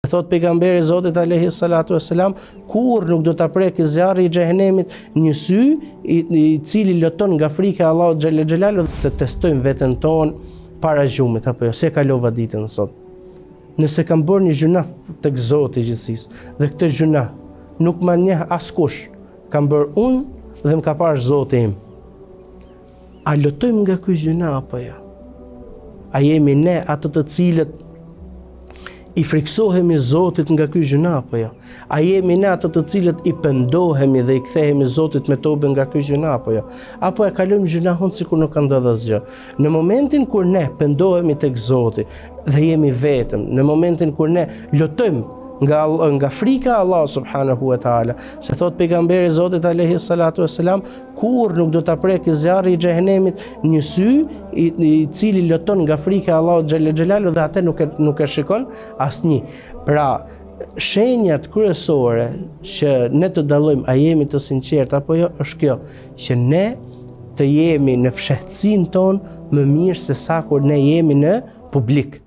Se thot pejgamberi Zotit alayhi salatu wassalam, kur nuk do ta prekë zjarri i xhehenemit një sy i cili loton nga frika e Allahut xhallal xhelalu, të testojmë veten tonë para gjumit apo jo, se kalova ditën sot. Nëse kam bërë një gjuna tek Zoti i gjithësisë dhe këtë gjuna nuk ma njeh askush, kam bërë unë dhe më ka parë Zoti im. A lutojmë nga ky gjuna apo jo? A jemi ne ato të cilët i friksohemi Zotit nga ky gjuna apo jo? A jemi ne ato të cilët i pendohemi dhe i kthehemi Zotit me tobe nga ky gjuna apo jo? Apo e kalojmë gjunahun sikur nuk ka ndodhur asgjë? Në momentin kur ne pendohemi tek Zoti dhe jemi vetëm, në momentin kur ne lutojmë nga frika Allah subhanahu wa ta'ala, se thot pejgamberi Zotit alayhi salatu wassalam, kur nuk do ta prekë zjarri i xhehenemit një sy i cili loton nga frika Allah xhallal xhelalu dhe atë nuk e shikon asnjë. Pra, shenjat kryesore që ne të dallojmë a jemi të sinqert apo jo është kjo, që ne të jemi në fshehtësinë tonë më mirë se sa kur ne jemi në publik.